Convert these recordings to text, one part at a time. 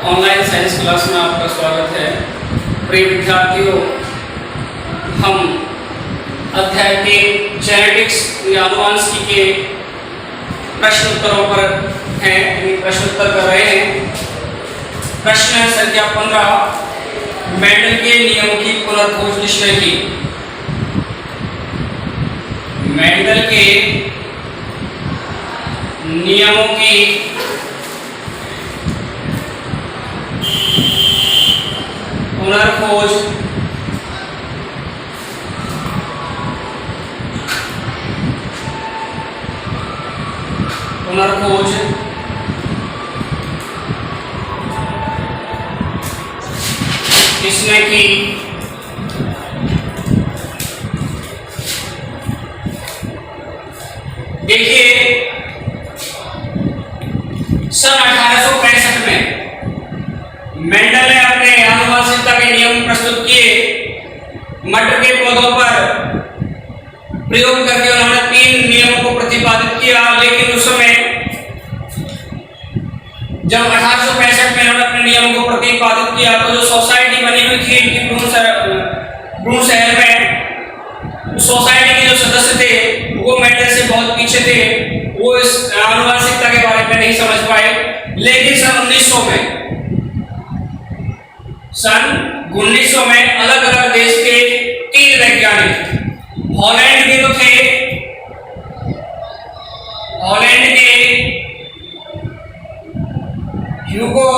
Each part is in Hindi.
ऑनलाइन साइंस क्लास में आपका स्वागत है। प्रिय विद्यार्थियों, हम अध्याय 3 जेनेटिक्स या आनुवंशिकी के प्रश्न उत्तरों पर हैं, प्रश्न उत्तर कर रहे हैं। प्रश्न है संख्या 15, मेंडल के नियमों की पुनर्खोज किसने की? मेंडल के नियमों की पुनर्खोज किसने की? देखिए, सन 1865 में मेंडल ने अपने आनुवंशिकता के नियम प्रस्तुत किए। मटर के पौधों पर प्रयोग करके उन्होंने 3 नियमों को प्रतिपादित किया, लेकिन उस समय जब 1865 में उन्होंने अपने नियमों को प्रतिपादित किया तो जो सोसाइटी बनी हुई थी इनकी ब्रून शहर में, सोसाइटी के जो सदस्य थे वो मेंडल से बहुत पीछे थे। वो इस आनुवंशिकता के बारे में नहीं समझ पाए। लेकिन सन 1900 में अलग अलग देश के 3 वैज्ञानिक, हॉलैंड के तो थे, हॉलैंड के ह्यूगो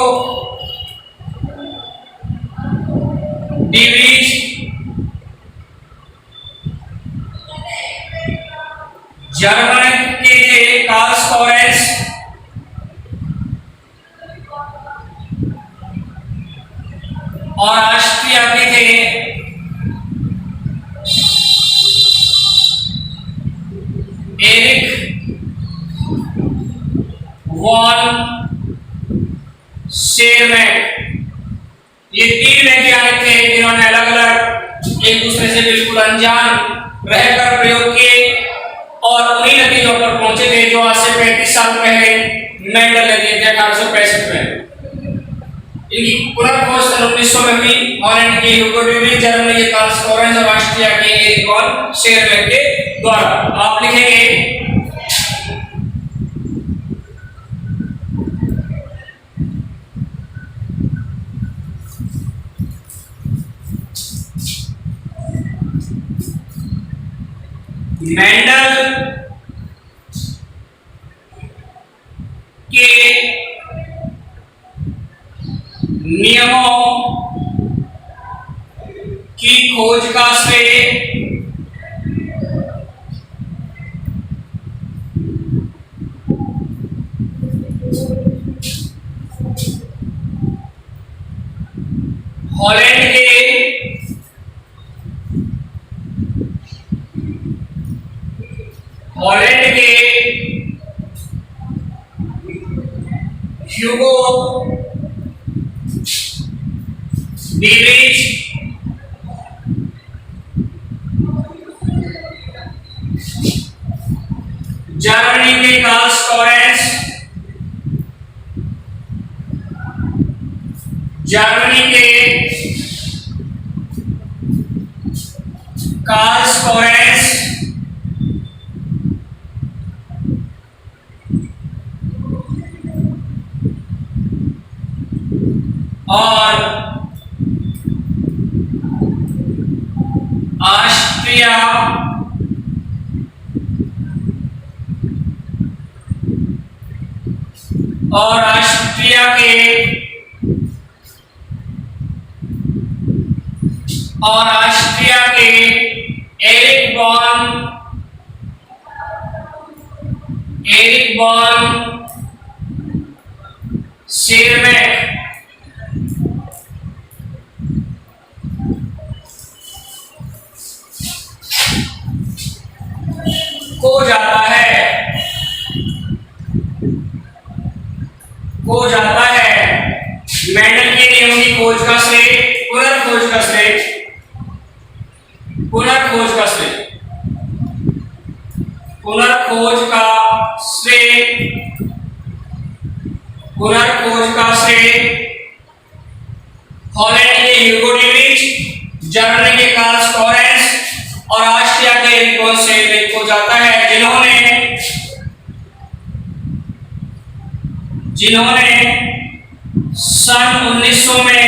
डीवीज, जर्मन के थे कार्ल स्कोरेंस, और ऑस्ट्रिया के थे एरिक वॉन शेरमैन। ये 3 वैज्ञानिक थे जिन्होंने अलग अलग एक दूसरे से बिल्कुल अनजान रहकर प्रयोग किए और उन्हीं नतीजों पर पहुंचे थे जो आज से 35 साल पहले मेंडल ने दिए थे 1865 में। इनकी पुनर्खोज सन 1900 में हुई। हॉलैंड के ह्यूगो डीवीज, जर्मनी के कार्ल स्कोरेंस और ऑस्ट्रिया के एरिक वॉन शेरमैन के द्वारा। आप लिखेंगे मेंडल के नियमों की खोज का श्रेय हॉलैंड के ह्यूगो डीवीज, जर्मनी के कार्ल स्कोरेंस, और ऑस्ट्रिया के एरिक वॉन शेरमैन को जाता है मेंडल के नियमों की खोज का श्रेय, पुनर्खोज का श्रेय पुनर्खोज का श्रेय हॉलैंड के ह्यूगो डेविड, जर्मनी के कार्ल लॉरेंस और ऑस्ट्रिया के एरिक वॉन सेलिंग को जाता है, जिन्होंने सन 1900 में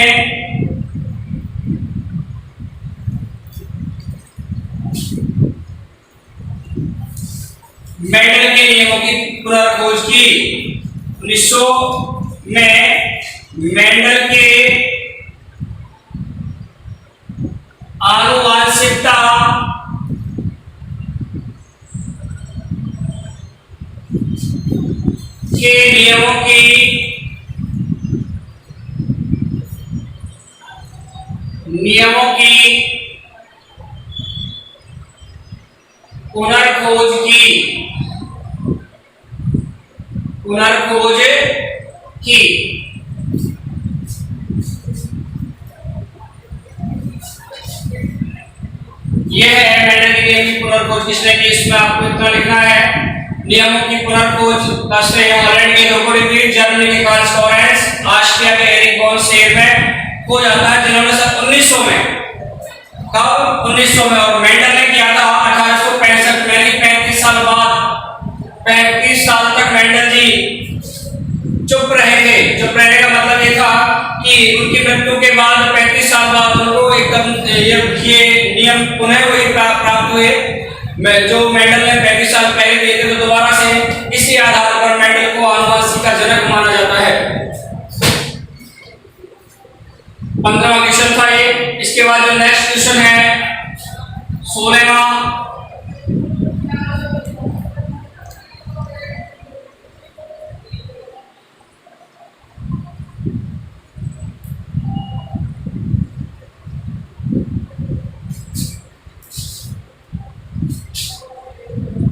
मेंडल के नियमों की पुनर्खोज की। 1900 में मेंडल के आनुवांशिकता के नियमों की पुनर्खोज की। यह है मेंडल के नियम की पुनर्खोज किसने की, इसमें आपको इतना लिखना है। नियमों की पुनर्खोज का श्रेय हॉलैंड के ह्यूगो डेविड, जर्मनी के कार्ल लॉरेंस, ऑस्ट्रिया के एरिक वॉन सेलिंग को जाता है, जिन्होंने सन 1900 में, कब 1900 में, और मेंडल ने किया था 1865 में। 35 साल बाद, 35 साल तक मेंडल जी चुप रहे थे। चुप रहने का मतलब ये था कि उनकी मृत्यु के बाद 35 साल बाद उनको एकदम ये नियम पुनः वही प्राप्त हुए जो मेंडल ने 35 साल पहले दिए थे। तो दोबारा से इसी आधार पर मेंडल को आनुवंशिकी का जनक माना जाता है। 15वां क्वेश्चन था ये। इसके बाद जो नेक्स्ट क्वेश्चन है 16वां,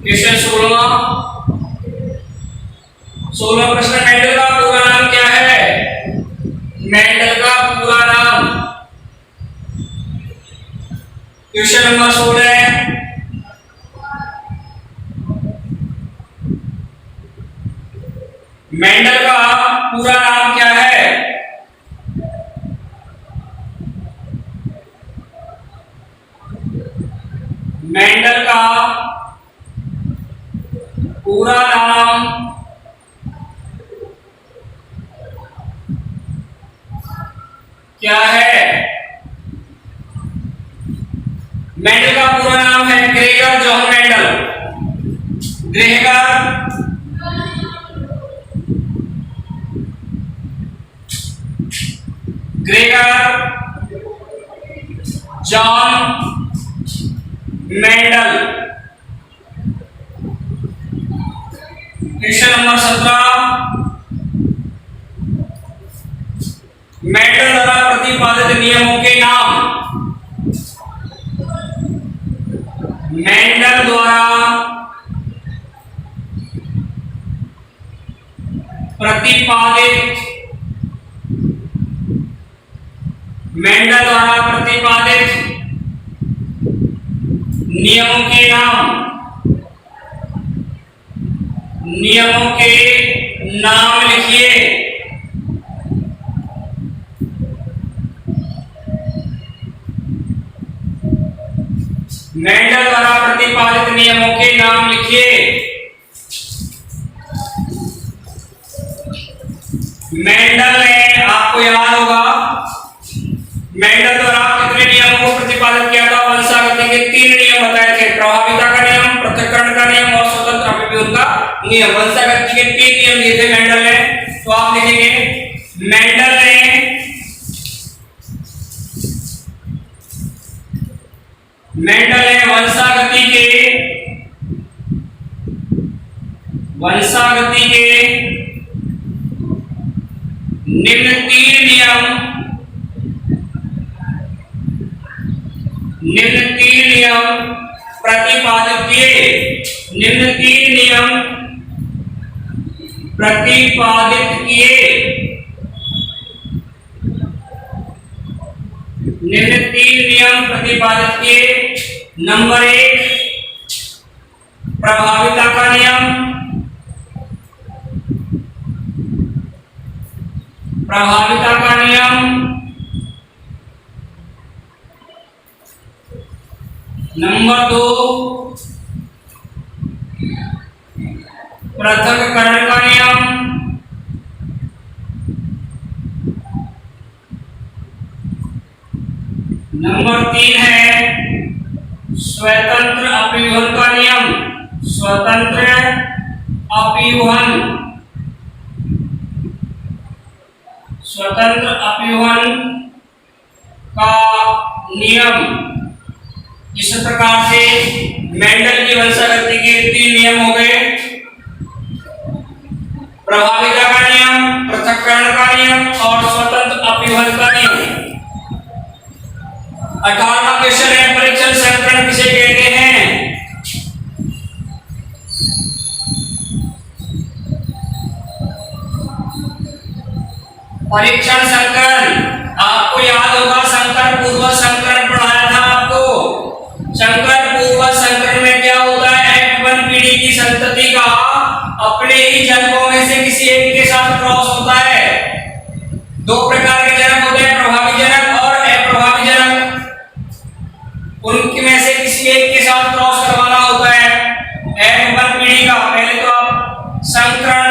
क्वेश्चन 16वां प्रश्न, मेंडल का पूरा नाम क्या है? मेंडल का पूरा नाम। क्वेश्चन नंबर 16, मेंडल का पूरा नाम क्या है? मेंडल का पूरा नाम क्या है? मेंडल का पूरा नाम है Gregor John Mendel. Gregor John Mendel. Question number 17, Mendel द्वारा प्रतिपादित नियमों के नाम। मेंडल द्वारा प्रतिपादित नियमों के नाम। नियमों के नाम लिखिए। मेंडल द्वारा प्रतिपादित नियमों के नाम लिखिए। मेंडल ने, आपको याद होगा, मेंडल द्वारा कितने नियमों को प्रतिपादित किया था? वंशागति के 3 नियम बताए थे, प्रभाविता का नियम, पृथक्करण का नियम और स्वतंत्र अभिव्यक्ति का नियम। वंशागति के 3 नियम दिए थे मेंडल ने। तो आप लिखेंगे मेंडल ने वंशागति के निम्न 3 नियम प्रतिपादित किए। निम्न 3 नियम प्रतिपादित किए। निम्न 3 नियम प्रतिपादित किए। नंबर 1, प्रभाविता का नियम। प्रभाविता का नियम नंबर 2 पृथक्करण का नियम। नंबर 3 है स्वतंत्र अपव्यूहन का नियम। स्वतंत्र अपव्यूहन, स्वतंत्र अपव्यूहन का नियम। इस प्रकार से मेंडल की वंशागति के 3 नियम हो गए। प्रभाविता का नियम, पृथक्करण का नियम और स्वतंत्र अपव्यूहन का नियम। 18वां क्वेश्चन है परीक्षण संकरण किसे कहते हैं? परीक्षण संकरण आपको याद होगा, संकर पूर्व संकरण पढ़ाया था आपको। संकर पूर्व संकरण में क्या होता है? F1 पीढ़ी की संतति का अपने ही जनकों में से किसी एक के साथ क्रॉस होता है। 2 प्रकार के जनक होते हैं, प्रभावी जनक और अप्रभावी जनक। उनमें से किसी एक के साथ क्रॉस करवाना होता है। F1 पीढ़ी का पहले तो आप संकरण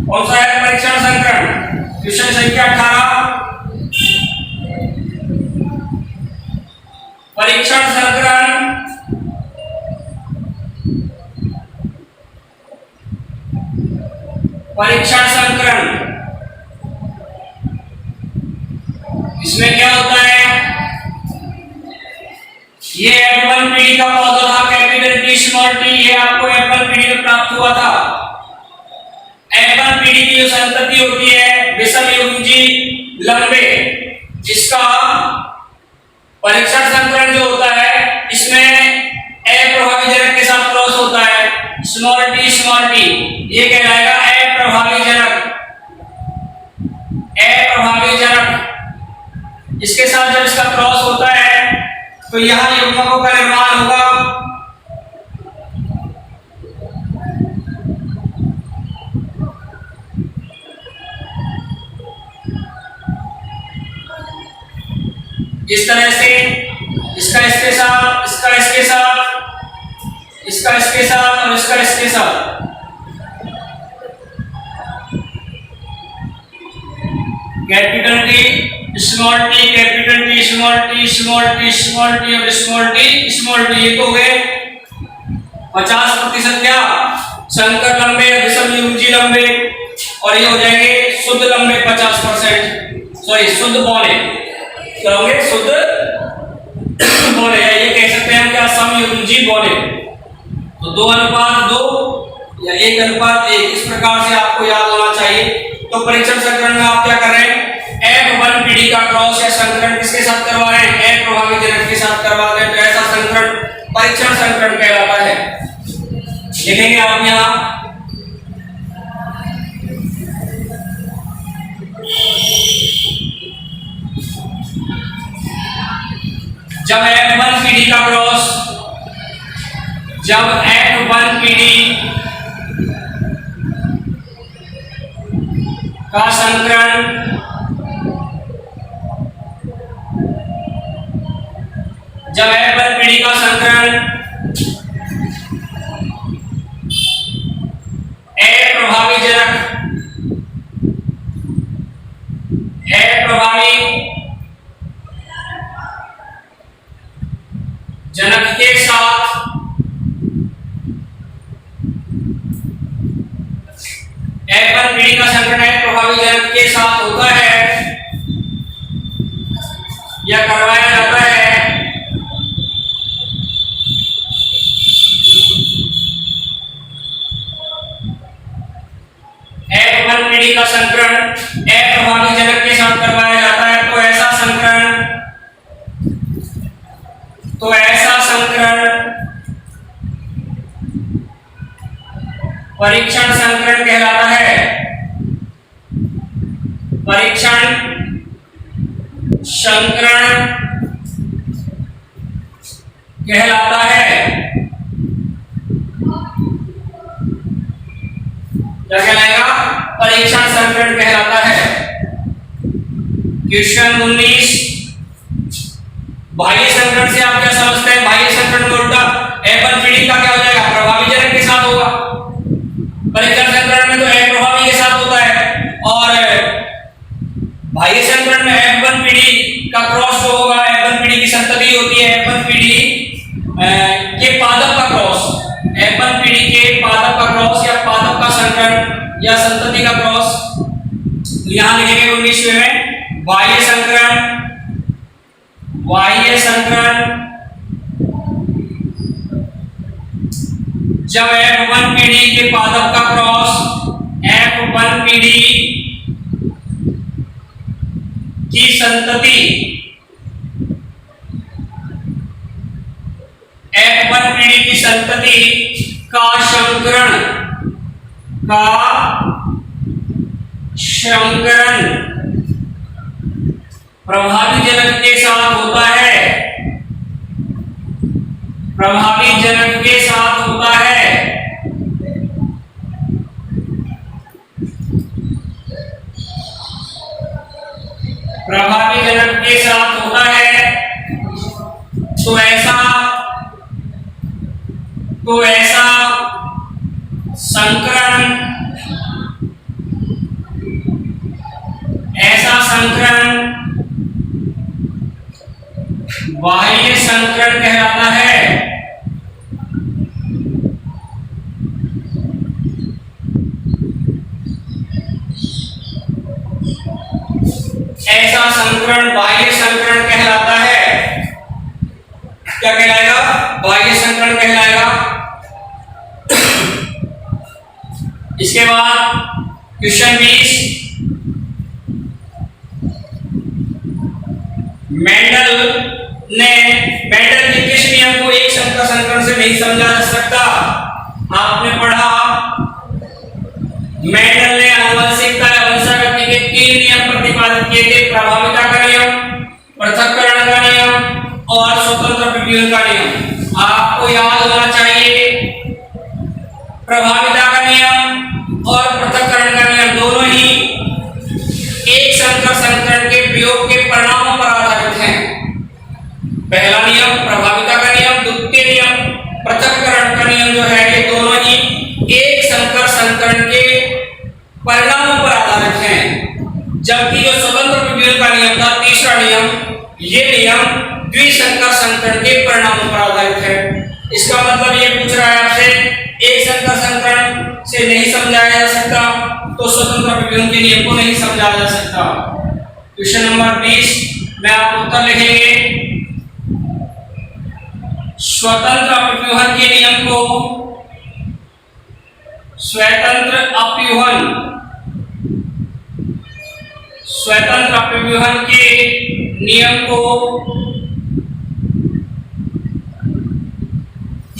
कौन सा है? परीक्षण संकरण। क्वेश्चन संख्या 18 परीक्षण संकरण परीक्षण संकरण इसमें क्या होता है? ये F1 पीढ़ी का पौधा था, कैपिटल टी स्मॉल टी, ये आपको F1 पीढ़ी में प्राप्त हुआ था। F1 पीढ़ी की जो संतति होती है विषम युग्मजी लंबे, जिसका परीक्षण संकरण जो होता है इसमें अप्रभावी जनक के साथ क्रॉस होता है। स्मॉल टी ये कहलाएगा अप्रभावी जनक। अप्रभावी जनक इसके साथ जब इसका क्रॉस होता है तो यहां युग्मकों का निर्माण होगा। इस तरह से इसका इसके साथ, इसका इसके साथ, इसका इसके साथ और इसका इसके साथ। Capital T small T, capital T small T, small T small T और स्मॉल टी स्मॉल टी, ये तो हो गए 50% क्या? संकर लंबे, विषम युग्मजी लंबे, और ये हो जाएंगे शुद्ध लंबे 50%, सॉरी शुद्ध बौने। क्या होंगे? शुद्ध बौने, ये कह सकते हैं क्या? समयुग्मजी बौने। तो 2:2 या 1:1 इस प्रकार से आपको याद होना चाहिए। तो परीक्षण संकरण में आप क्या कर रहे हैं? F1 पीढ़ी का क्रॉस या संकरण किसके साथ करवा रहे हैं? अप्रभावी जनक के साथ करवा रहे हैं। तो ऐसा संकरण परीक्षण संकरण कहलाता है। लिखेंगे आप यहाँ जब F1 पीढ़ी का क्रॉस, जब F1 पीढ़ी का संकरण जब F1 पीढ़ी का संकरण अप्रभावी जनक, अप्रभावी जनक के साथ F1 पीढ़ी का संकरण अप्रभावी जनक के साथ होता है या करवाया जाता है। F1 पीढ़ी का संकरण अप्रभावी जनक के साथ करवाया जाता है। तो ऐसा संकरण परीक्षण संकरण कहलाता है। परीक्षण संकरण कहलाता है। क्या कहलाएगा? परीक्षण संकरण कहलाता है। क्वेश्चन 19 बाह्य संकरण से आप क्या समझते हैं? बाह्य संकरण में उल्टा F1 पीढ़ी का क्या हो जाएगा? प्रभावी जनक के साथ होगा। परिकर संकरण में तो अप्रभावी के साथ होता है, और बाह्य संकरण में F1 पीढ़ी का क्रॉस जो होगा, F1 पीढ़ी की संतति होती है, F1 पीढ़ी के पादप का क्रॉस, F1 पीढ़ी के पादप का क्रॉस या पादप का संकरण या संतति का क्रॉस। यहां लिखेंगे 19वें में बाह्य संकरण, बाह्य संकरण जब F1 पीढ़ी के पादप का क्रॉस F1 पीढ़ी की संतति, F1 पीढ़ी की संतति का संकरण प्रभावी जनक के साथ होता है, प्रभावी जनक के साथ होता है। प्रभावी जनक के साथ होता है, तो ऐसा संकरण बाह्य संकरण कहलाता है। ऐसा संकरण बाह्य संकरण कहलाता है। क्या कहलाएगा? बाह्य संकरण कहलाएगा। इसके बाद क्वेश्चन 20, मेंडल के किस नियम को एक संकर संकरण से नहीं समझा जा सकता? आपने पढ़ा मेंडल ने आनुवंशिकता या वंशागति के 3 नियम प्रतिपादित किए थे, प्रभाविता का नियम, पृथक्करण का नियम और स्वतंत्र प्रक्रिया का नियम। आपको याद होना चाहिए प्रभाविता का नियम और पृथक्करण का नियम दोनों ही एक संकर संकरण के प्रयोग के परिणामों पर आधारित हैं। पहला नियम प्रभाविता का नियम, द्वितीय नियम पृथक्करण का नियम जो है, ये दोनों ही एक संकर संकरण के परिणामों पर आधारित हैं। जबकि जो स्वतंत्र प्रक्रिया का नियम था, तीसरा नियम, ये नियम द्विसंकर संकरण के परिणामों पर आधारित है। इसका मतलब ये पूछ रहा है आपसे, एक संकर संकरण से नहीं समझाया जा सकता तो स्वतंत्र प्रक्रिया के नियम को नहीं समझाया जा सकता। क्वेश्चन नंबर 20 में आप उत्तर लिखेंगे, स्वतंत्र अपव्यूहन के नियम को, स्वतंत्र अपव्यूहन के नियम को,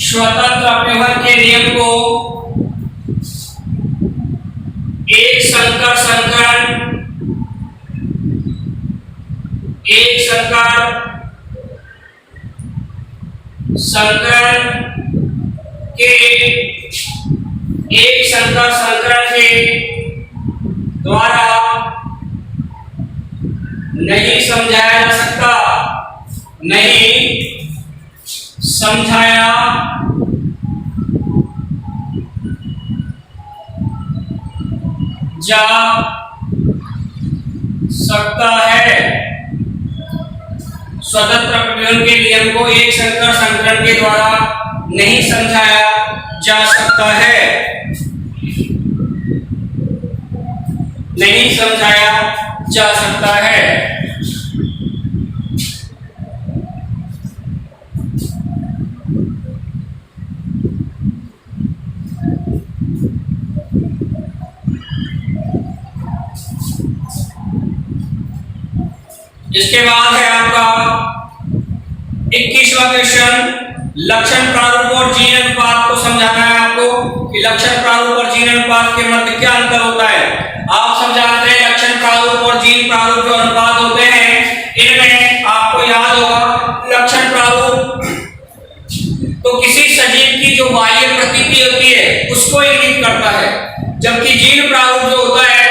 स्वतंत्र अपव्यूहन के नियम को एक संकर संकरण के द्वारा नहीं समझाया जा सकता, नहीं समझाया जा सकता है। स्वतंत्र अपव्यूहन के नियम को एक संकर संकरण के द्वारा नहीं समझाया जा सकता है, नहीं समझाया जा सकता है। इसके बाद है आपका 21वां क्वेश्चन, लक्षण प्रारूप और जीन अनुपात को समझाना है आपको कि लक्षण प्रारूप और जीन अनुपात के मध्य क्या अंतर होता है। आप समझाते हैं लक्षण प्रारूप और जीन प्रारूप जो अनुपात होते हैं, इनमें आपको याद होगा लक्षण प्रारूप तो किसी सजीव की जो बाह्य प्रकृति होती है उसको इंगित करता है, जबकि जीन प्रारूप जो होता है,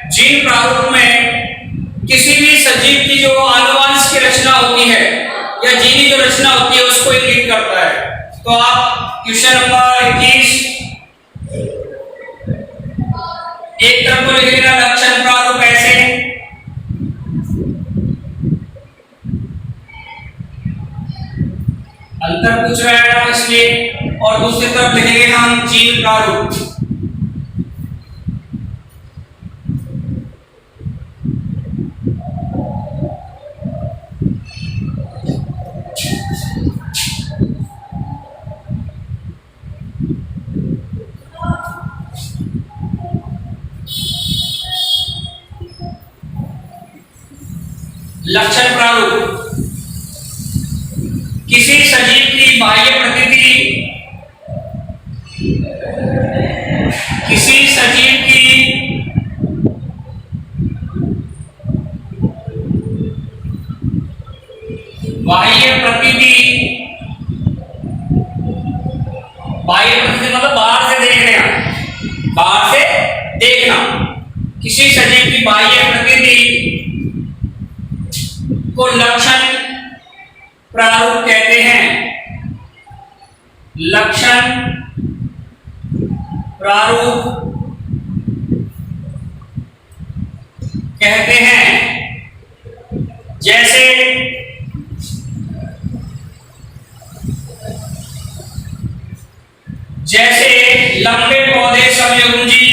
जीन प्रारूप में किसी भी सजीव की जो आनुवंशिक रचना होती है या जीनी जो रचना होती है उसको इंगित करता है। तो आप क्वेश्चन नंबर 21 एक तरफ को लिख लेना लक्षण प्रारूप ऐसे, अंतर पूछ रहा है ना इसलिए, और दूसरी तरफ लिखेंगे हम जीन प्रारूप। लक्षण प्रारूप किसी सजीव की बाह्य प्रकृति, किसी सजीव की बाह्य प्रकृति, बाह्य प्रकृति मतलब बाहर से देखना, बाहर से देखना, किसी सजीव की बाह्य प्रकृति को लक्षण प्रारूप कहते हैं। लक्षण प्रारूप कहते हैं। जैसे लंबे पौधे समयुग्मजी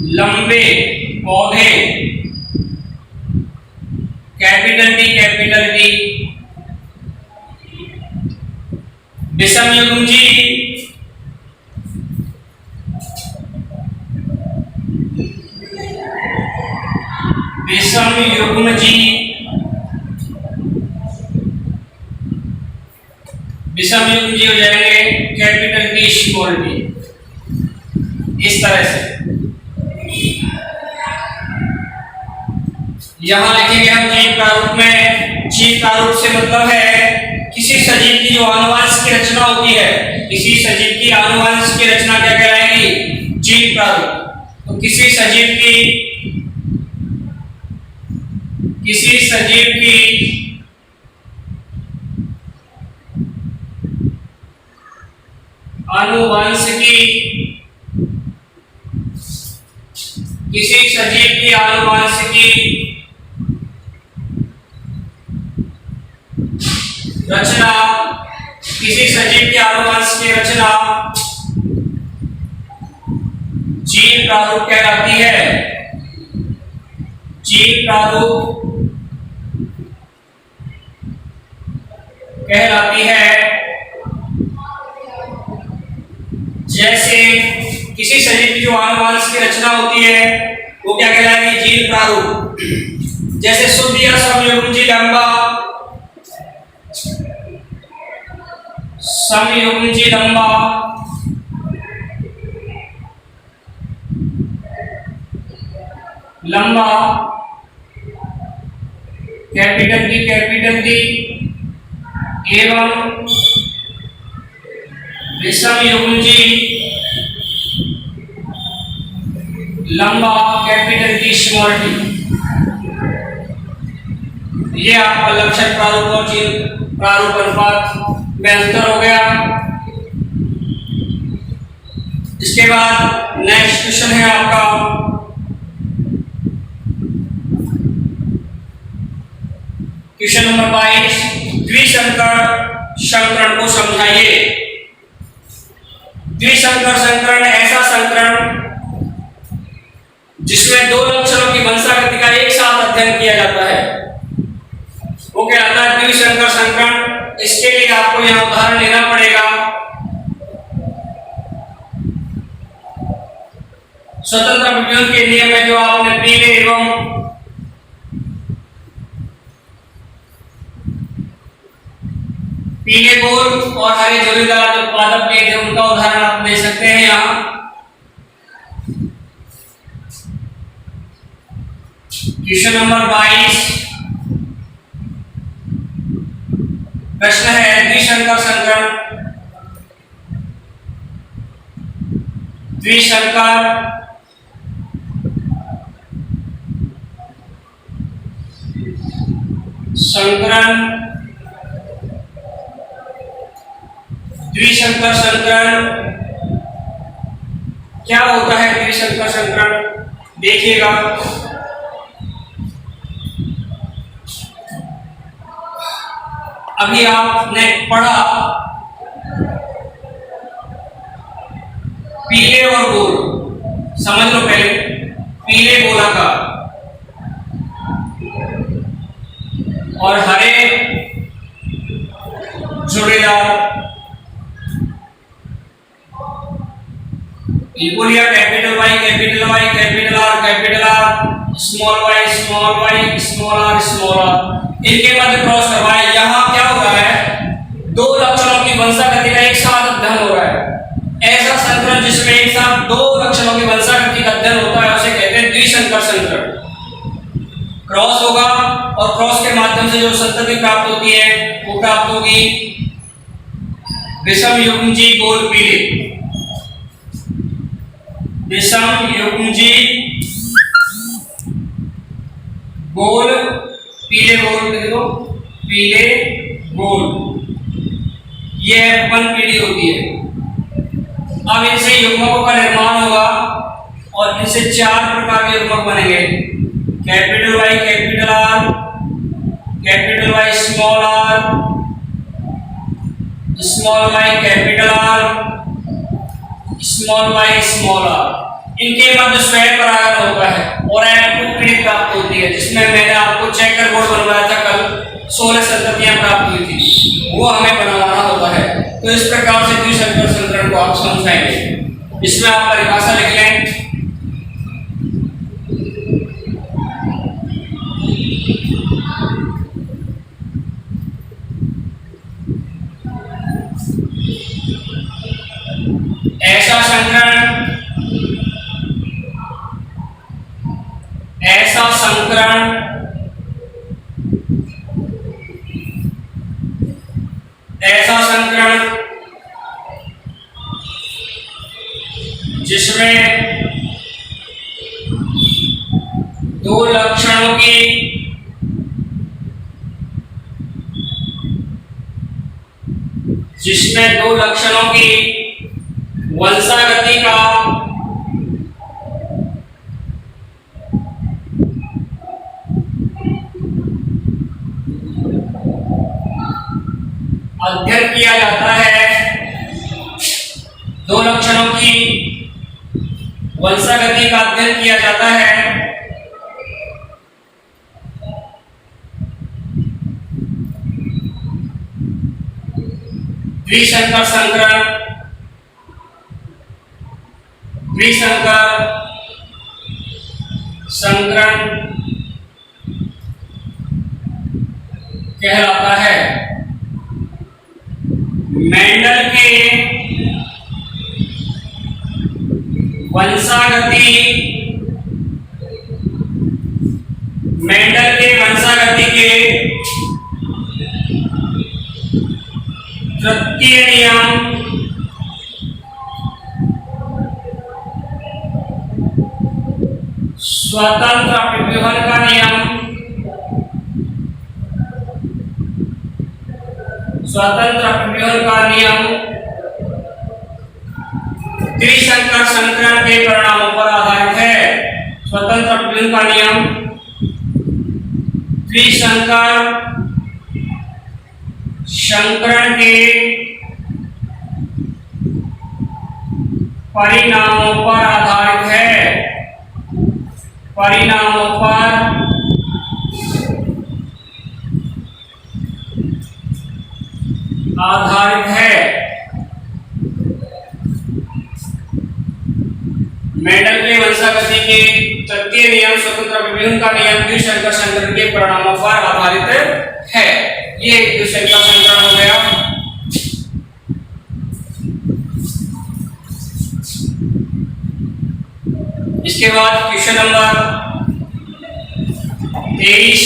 लंबे पौधे कैपिटल टी, विषमयुग्मजी हो जाएंगे कैपिटल टी स्मॉल टी, इस तरह से। यहां लिखेंगे हम जीव प्रारूप में। जीव प्रारूप से मतलब है किसी सजीव की जो आनुवंशिक रचना होती है, किसी सजीव की आनुवंशिक रचना क्या कहलाएगी? जीव प्रारूप। तो किसी सजीव की आनुवंशिकी, किसी सजीव की आनुवंशिकी रचना, किसी सजीव की आनुवंशिक रचना जीव प्रारूप कहलाती है। जीव प्रारूप कहलाती है। जैसे किसी शरीर की जो आनुवंशिक रचना होती है वो क्या कहलाएगी? जीव प्रारूप। जैसे शुद्ध या समयुग्मजी लंबा, कैपिटल टी एवं विषमयुग्मजी लंबा कैपिटल टी स्मॉल टी। ये आपका लक्षण प्रारूप और जीव प्रारूप अनुपात में अंतर हो गया। इसके बाद नेक्स्ट क्वेश्चन है आपका क्वेश्चन नंबर 22, द्विसंकर संकरण को समझाइए। द्विसंकर संकरण ऐसा संकरण जिसमें दो लक्षणों की वंशागति का एक साथ अध्ययन किया जाता है वो कहलाता है द्विसंकर संकरण। इसके लिए आपको यहां उदाहरण लेना पड़ेगा। स्वतंत्र विभजन के नियम है जो आपने पीले एवं पीले गोल और हरे झुर्रीदार जो पादप लिए थे उनका उदाहरण आप दे सकते हैं। यहाँ क्वेश्चन नंबर 22 प्रश्न है द्विशंकर, संकरण, द्विशंकर संकरण। क्या होता है द्विशंकर संकरण, देखिएगा। अभी आपने पढ़ा पीले और गोल, समझ लो पहले। पीले गोलाकार और हरे जोड़ेदार। इक्वलिया capital Y capital Y capital R small Y small Y small R, इनके मध्य क्रॉस करवाए। यहाँ क्या हो रहा है, दो लक्षणों की वंशागति का एक साथ अध्ययन हो रहा है। ऐसा संकरण जिसमें एक साथ दो लक्षणों की वंशागति का अध्ययन होता है उसे कहते हैं द्विशंकर संकरण। क्रॉस होगा और क्रॉस के माध्यम से जो संतति प्राप्त होती है वो प्राप्त होगी विषम युग्मजी गोल पीले। विषम युग्मजी गोल पीले गोल, देखो पीले गोल, ये वन पीढ़ी होती है। अब इनसे युग्मकों का निर्माण होगा और इनसे चार प्रकार के युग्मक बनेंगे। Capital Y capital R, capital Y small R, small Y capital R, small Y small R. इनके मध्य स्वयं परागण होता है और F2 पीढ़ी प्राप्त होती है, जिसमें मैंने आपको चेकर बोर्ड बनवाया था कल, 16 संततियां प्राप्त हुई थी, वो हमें बनवाना होता है। तो इस प्रकार से द्विशंकर संकरण को आप समझाएंगे। इसमें आप परिभाषा लिख लें। ऐसा संकरण, ऐसा संकरण ऐसा संकरण जिसमें दो लक्षणों की वंशागति का अध्ययन किया जाता है। दो लक्षणों की वंशागति का अध्ययन किया जाता है। द्विशंकर संकरण, द्विशंकर संकरण कहलाता है। मेंडल के वंशागति के तृतीय नियम स्वतंत्र विभेदन का नियम, स्वतंत्र विभेदन का नियम त्रिशंकर संकरण के परिणामों पर आधारित है। स्वतंत्र विभेदन का नियम त्रिशंकर संकरण के परिणामों पर आधारित है। परिणामों पर आधारित है। मेंडल के वंशागति के तृतीय नियम स्वतंत्र विभेदन का नियम द्विशंकर संकरण के परिणामों पर आधारित है। ये द्विशंकर संकरण हो गया। इसके बाद क्वेश्चन नंबर 23।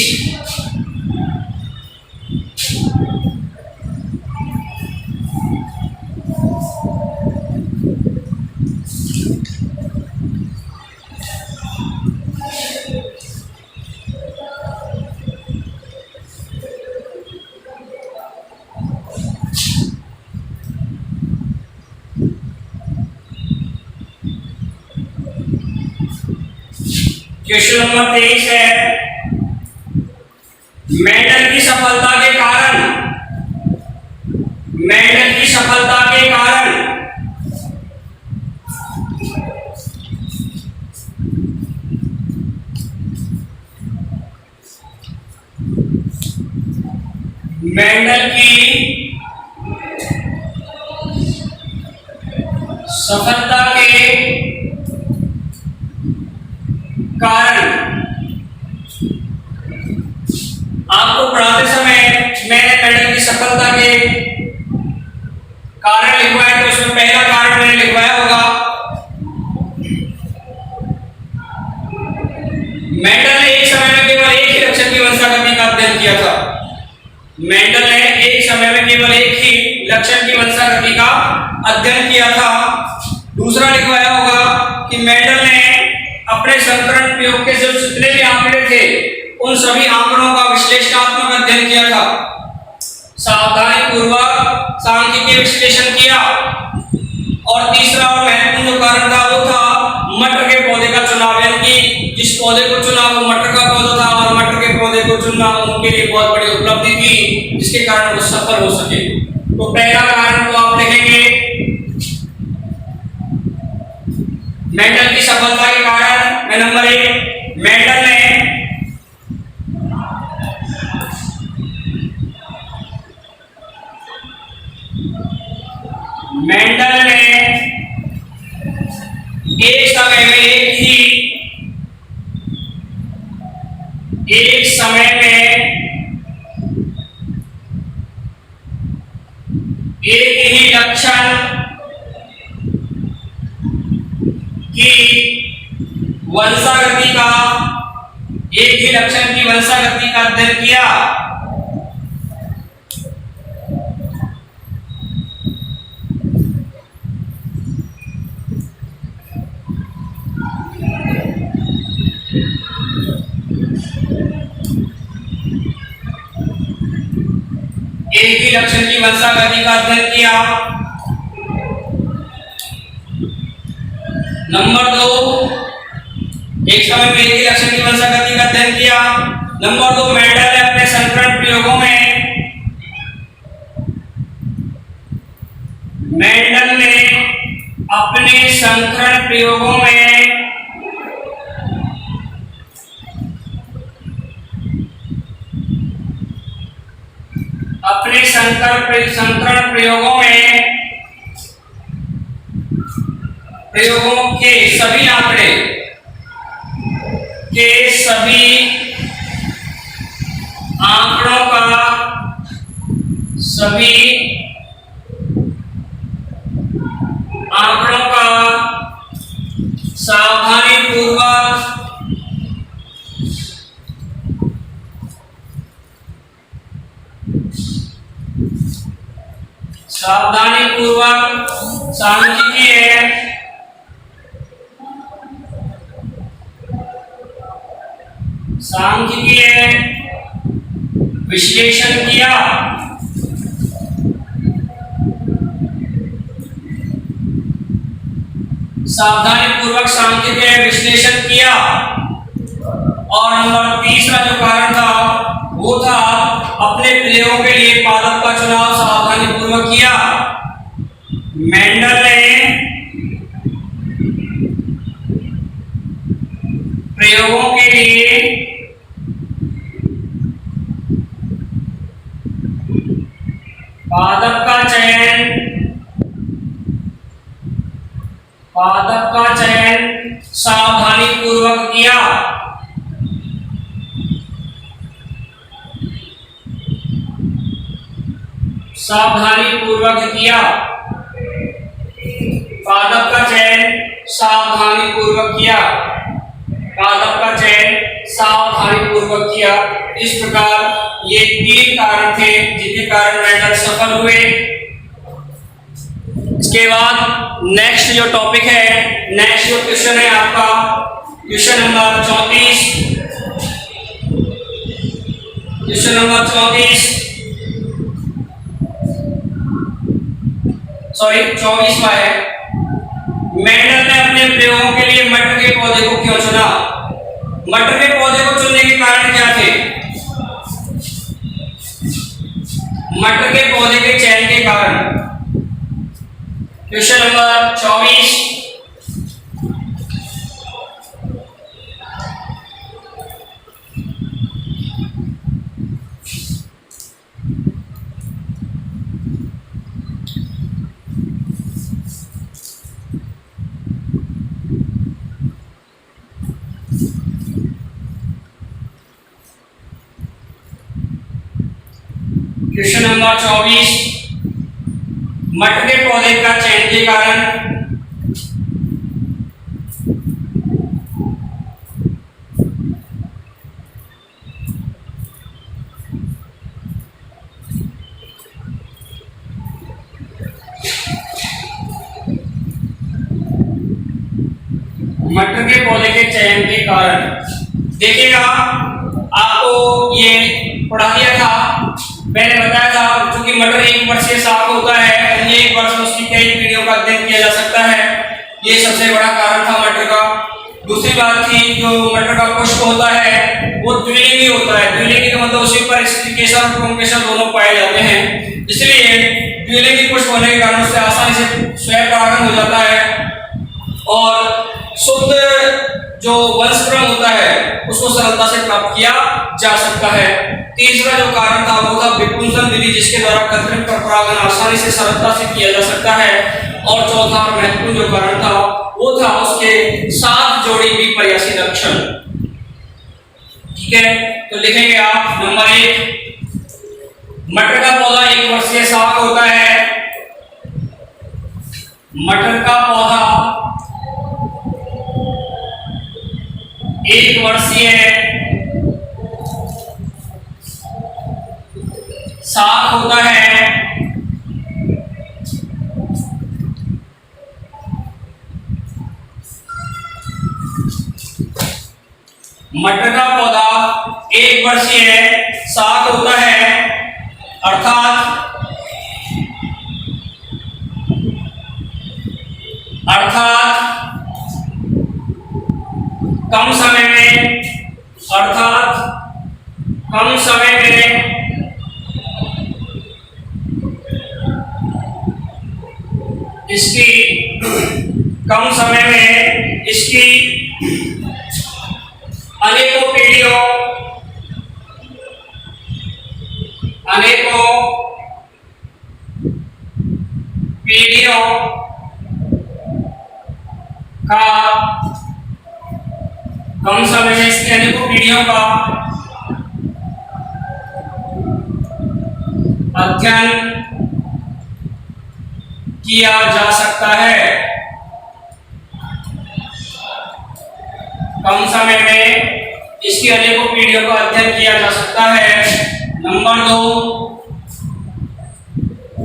क्वेश्चन नंबर 23 है, मेंडल की सफलता के कारण, मेंडल की सफलता के कारण मेंडल की सफलता के कारण आपको पढ़ाते समय मैंने मेंडल की सफलता के कारण लिखवाया, तो उसमें पहला कारण मैंने लिखवाया होगा, मेंडल ने एक समय में केवल एक ही लक्षण की वंशागति का अध्ययन किया था। मेंडल ने एक समय में केवल एक ही लक्षण की वंशागति का अध्ययन किया था। दूसरा लिखवाया होगा कि मेंडल ने अपने संकरण प्रयोग के जो जितने भी आंकड़े थे उन सभी आंकड़ों का विश्लेषणात्मक अध्ययन किया था, सावधानी पूर्वक सांख्यिकीय विश्लेषण किया। और तीसरा और महत्वपूर्ण जो कारण था वो था मटर के पौधे का चुनाव, यानी कि जिस पौधे को चुना वो मटर का पौधा था और मटर के पौधे को चुनना उनके लिए बहुत बड़ी उपलब्धि थी, जिसके कारण वो सफल हो सके। तो पहला कारण तो आप लिखेंगे मेंडल की सफलता के कारण में नंबर 1, मेंडल ने एक समय में एक ही लक्षण की वंशागति का, एक ही लक्षण की वंशागति का अध्ययन किया। एक ही लक्षण की वंशागति का अध्ययन किया। नंबर 2, एक समय में एक ही लक्षण की वंशागति का अध्ययन किया। नंबर 2, मेंडल ने अपने संकरण प्रयोगों में, मेंडल ने अपने संकरण प्रयोगों में संकरण प्रयोगों के सभी आंकड़े आंकड़ों का सावधानी पूर्वक सांख्यिकीय विश्लेषण किया। सावधानी पूर्वक सांख्यिकीय विश्लेषण किया। और नंबर 3 जो कारण था वो था अपने प्रयोगों के लिए पादप का चुनाव सावधानी पूर्वक किया। मेंडल ने प्रयोगों के लिए पादप का चयन सावधानी पूर्वक किया। पादप का चयन सावधानी पूर्वक किया। इस प्रकार ये 3 कारण थे जिनके कारण मेंडल सफल हुए। इसके बाद नेक्स्ट जो टॉपिक है, नेक्स्ट जो क्वेश्चन है आपका क्वेश्चन नंबर 34, क्वेश्चन नंबर 24वां है। मेंडल ने अपने प्रयोगों के लिए मटर के पौधे को क्यों चुना? मटर के पौधे को चुनने के कारण क्या थे? मटर के पौधे के चयन के कारण। Question number 24। क्वेश्चन नंबर 24, मटर के पौधे का चयन के कारण। मटर के पौधे के चयन के कारण देखिएगा, आपको ये पढ़ा दिया था, मैंने बताया था क्योंकि मटर एक वर्षीय शाक होता है, अन्य एक वर्ष में उसकी कई पीढ़ियों का अध्ययन किया जा सकता है। ये सबसे बड़ा कारण था मटर का। दूसरी बात थी, जो मटर का पुष्प होता है वो द्विलिंगी होता है। द्विलिंगी का मतलब उसी पर स्त्रीकेशर और पुंकेशर दोनों पाए जाते हैं, इसलिए द्विलिंगी पुष्प होने के कारण उससे आसानी से स्वयं परागण हो जाता है और शुद्ध जो वंशक्रम होता है उसको सरलता से प्राप्त किया जा सकता है। तीसरा जो कारण था वो था विपुंसन विधि, जिसके द्वारा कृत्रिम परागण आसानी से सरलता से किया जा सकता है। और चौथा महत्वपूर्ण जो कारण था वो था उसके 7 जोड़ी विपर्यासी लक्षण। ठीक है, तो लिखेंगे आप नंबर 1, मटर का पौधा एक वर्षीय शाक होता है। मटर का पौधा एक वर्षीय शाक होता है। मटर का पौधा एक वर्षीय शाक होता है, अर्थात कम समय में इसकी अनेकों पीढ़ियों का कम समय में इसके अनेकों पीढ़ियों का अध्ययन किया जा सकता है। कम समय में इसकी अनेकों पीढ़ियों का अध्ययन किया जा सकता है। नंबर 2,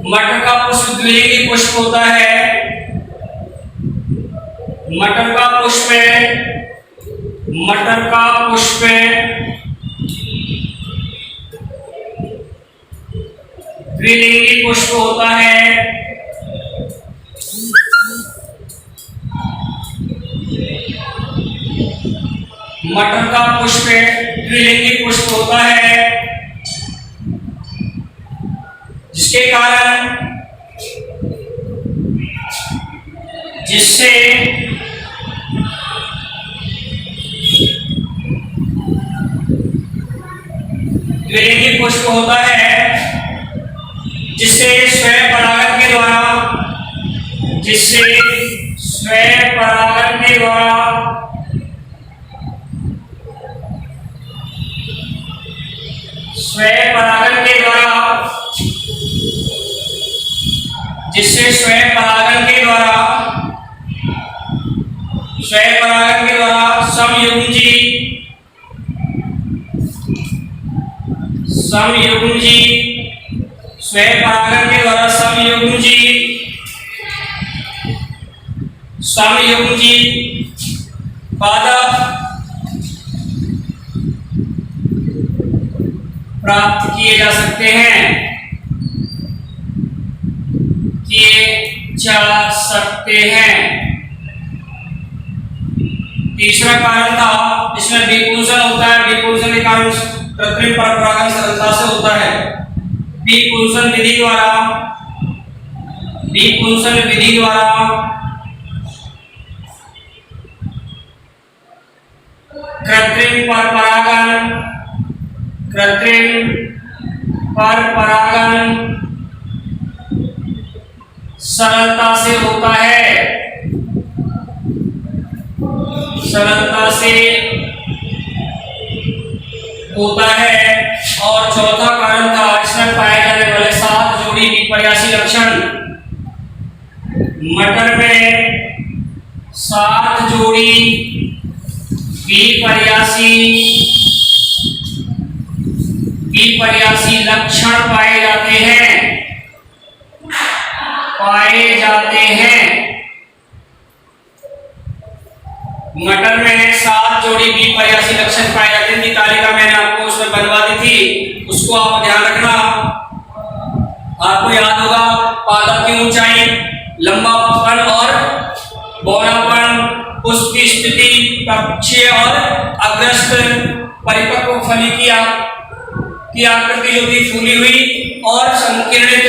मटर का पुष्प द्विलिंगी पुष्प होता है। मटर का पुष्प द्विलिंगी पुष्प होता है। मटर का पुष्प द्विलिंगी पुष्प होता है, जिसके कारण द्विलिंगी पुष्प होता है, जिससे स्वयं परागण के द्वारा समयुग्मजी पादप प्राप्त किए जा सकते हैं। तीसरा कारण था इसमें डिफ्यूजन होता है। डिफ्यूजन के कारण कृत्रिम परपरागण सरलता से होता है। डिफ्यूजन विधि द्वारा कृत्रिम परपरागण सरलता से होता है। और चौथा कारण था इसमें पाए जाने वाले 7 जोड़ी विपर्यासी लक्षण। मटर में 7 जोड़ी विपर्यासी लक्षण पाए जाते हैं। मटर में 7 जोड़ी विपर्यासी लक्षण पाए जाते हैं। तालिका मैंने आपको उसमें बनवा दी थी, उसको आप ध्यान रखना। आपको याद होगा पादप की ऊंचाई, लंबापन और बौनापन, पुष्प की स्थिति, कक्षीय और अग्रस्त, परिपक्व फली की आकृति जो थी फूली हुई और संकीर्णित,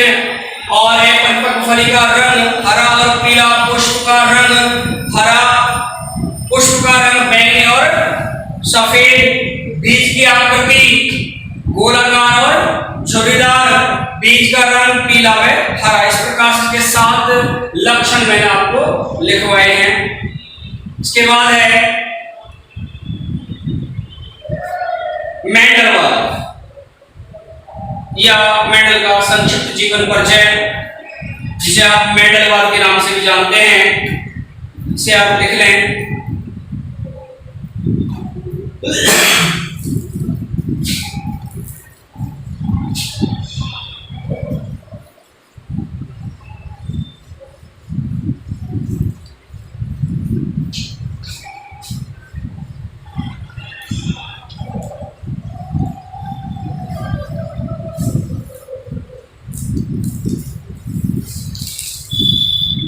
और एक परिपक्व फली का रंग हरा और पीला, पुष्प का रंग बैंगनी और सफेद, बीज की आकृति गोलाकार और झुर्रीदार, बीज का रंग पीला व हरा। इस प्रकार के 7 लक्षण मैंने आपको लिखवाए हैं। इसके बाद है मेंडलवाद या मेंडल का संक्षिप्त जीवन परिचय, जिसे आप मेंडलवाद के नाम से भी जानते हैं, इसे आप लिख लें।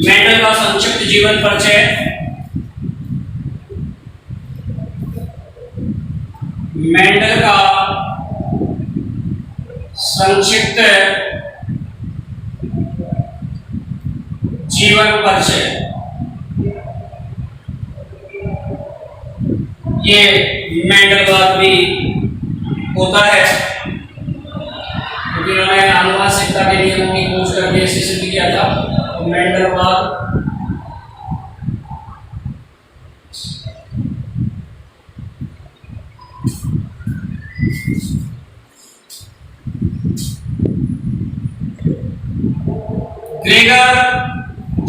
मेंडल का संक्षिप्त जीवन परिचय। मेंडल का संक्षिप्त जीवन परिचय, ये मेंडलवाद भी होता है, क्योंकि उन्होंने आनुवंशिकता के नियमों की खोज करके इसे सिद्ध किया था। तो मेंडलवाद ग्रेगर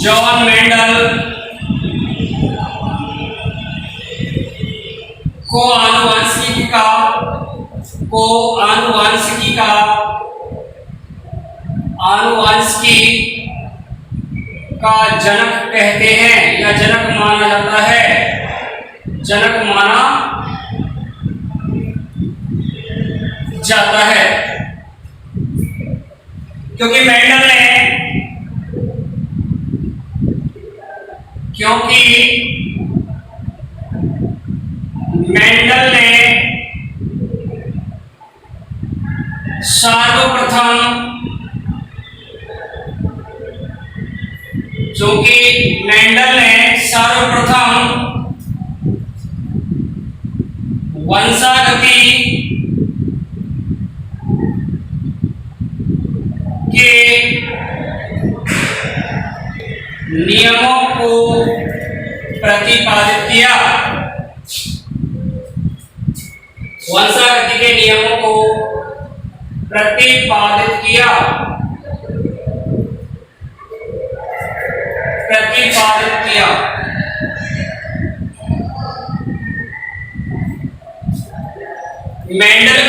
जॉन मेंडल को आनुवंशिकी का जनक कहते हैं या जनक माना जाता है। जनक माना जाता है क्योंकि मेंडल ने सर्वप्रथम वंशागति के नियमों को प्रतिपादित किया। वंशागति के नियमों को प्रतिपादित किया। मेंडल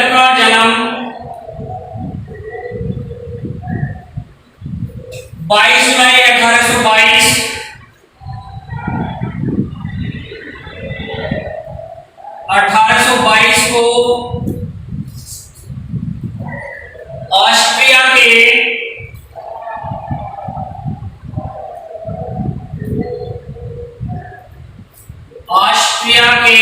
का जन्म 22 जुलाई 1822 1822 को ऑस्ट्रिया के ऑस्ट्रिया के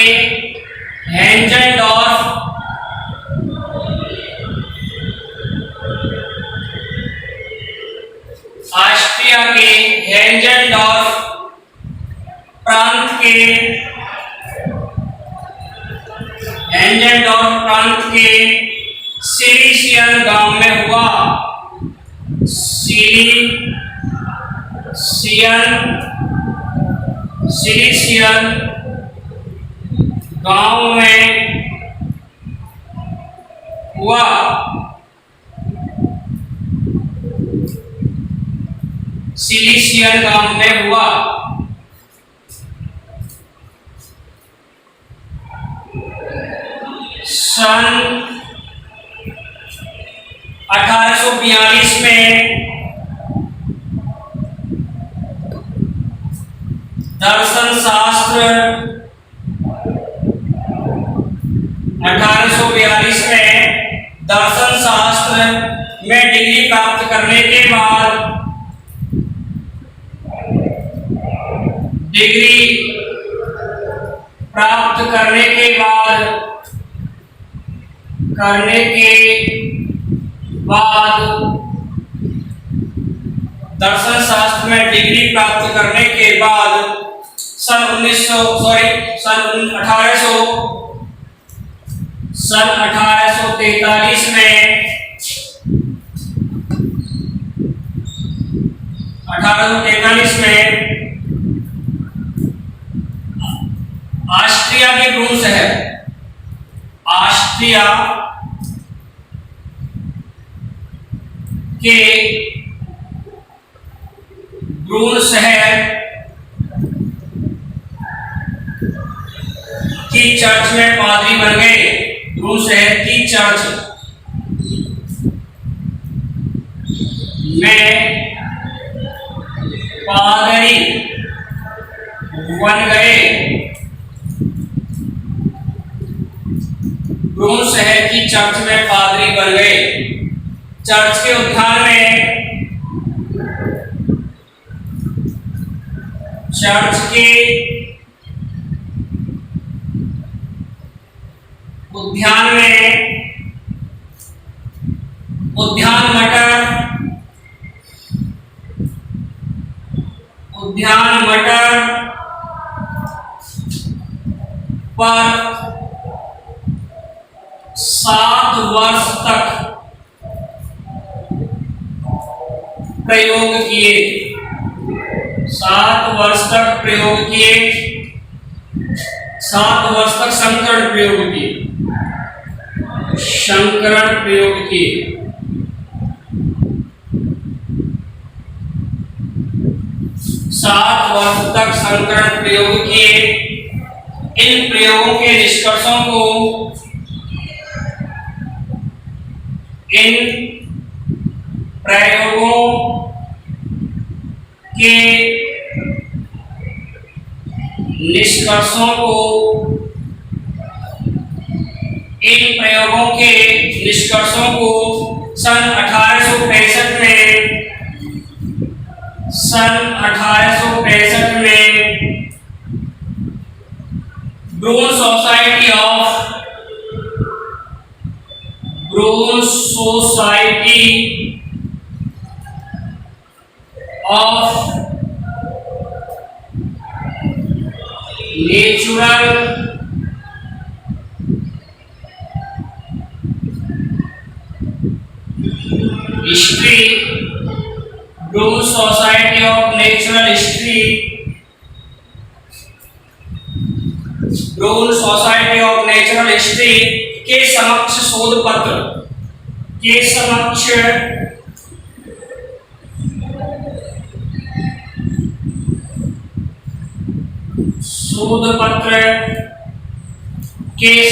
हेंजेनडॉर्फ प्रांत के सिलिसियन गांव में हुआ। सिलिसियन गांव में हुआ। सिलिसियन गांव में हुआ। सन 1842 में दर्शन शास्त्र 1842 में दर्शन शास्त्र में डिग्री प्राप्त करने के बाद दर्शन शास्त्र में डिग्री प्राप्त करने के बाद सन 1843 में ऑस्ट्रिया के ब्रून शहर की चर्च में पादरी बन गए। ब्रून शहर की चर्च में पादरी बन गए। ब्रून शहर की चर्च में पादरी बन गए। चर्च के उद्यान में उद्यान मटर पर 7 वर्ष तक प्रयोग किए। 7 वर्ष तक संकरण प्रयोग किए। 7 वर्ष तक संकरण प्रयोग किए। इन प्रयोगों के निष्कर्षों को सन 1865 में Brunn society of natural history Brunn society of natural history के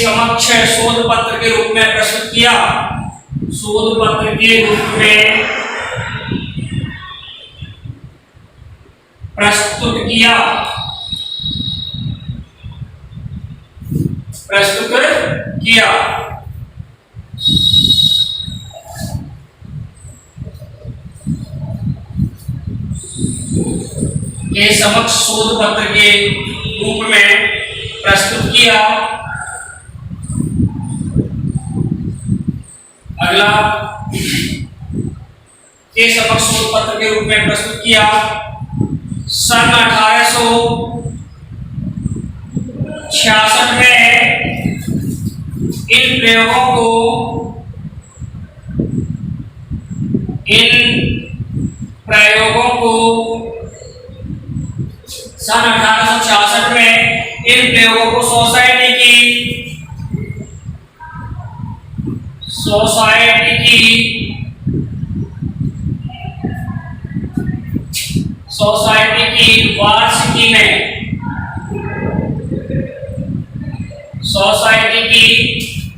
समक्ष शोध पत्र के रूप में प्रस्तुत किया। शोध पत्र के रूप में प्रस्तुत किया। के समक्ष शोध पत्र के रूप में प्रस्तुत किया। अगला के समक्ष शोध पत्र के रूप में प्रस्तुत किया। सन 1866 में इन प्रयोगों को सन 1866 में इन प्रयोगों को सोसाइटी की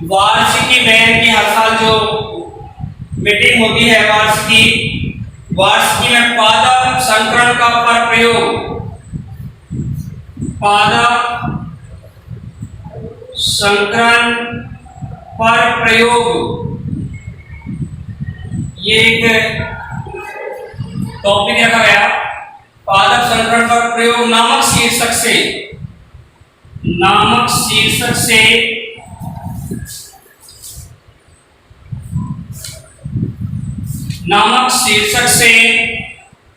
वार्षिकी में कि हर साल जो मीटिंग होती है वार्षिकी में पादप संकरण का प्रयोग ये एक टॉपिक रखा गया। पादप संकरण पर प्रयोग नामक शीर्षक से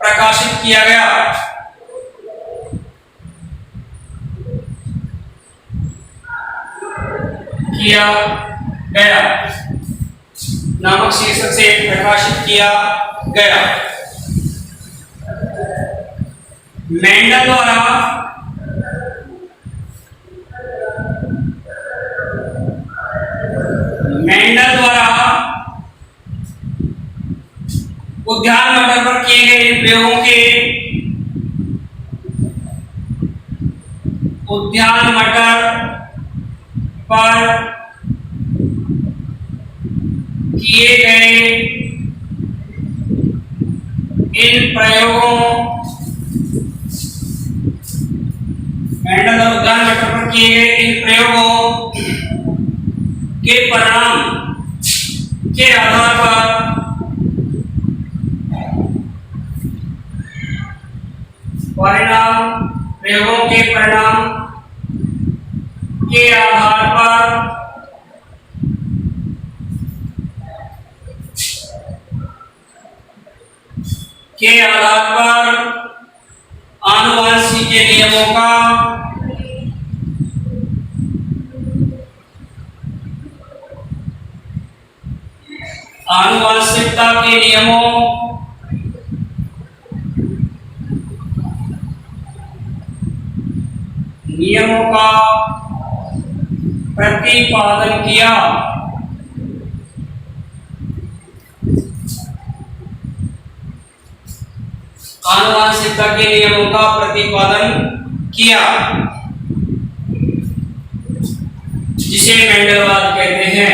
प्रकाशित किया गया। नामक शीर्षक से प्रकाशित किया गया। मेंडल द्वारा उद्यान मटर पर किए गए प्रयोगों के के परिणाम के आधार पर आनुवंशिक के नियमों का आनुवंशिकता के नियमों का प्रतिपादन किया। आनुवंशिकता के नियमों का प्रतिपादन किया जिसे मेंडलवाद कहते हैं।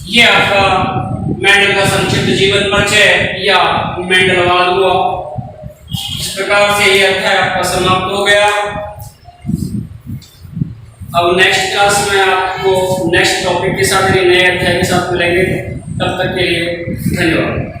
ये आपका मेंडल का संक्षिप्त जीवन परिचय या मेंडलवाद हुआ। इस प्रकार से ये अध्याय आपका समाप्त हो गया। अब नेक्स्ट क्लास में आपको नेक्स्ट टॉपिक के साथ नए अध्याय के साथ मिलेंगे। तब तक के लिए धन्यवाद।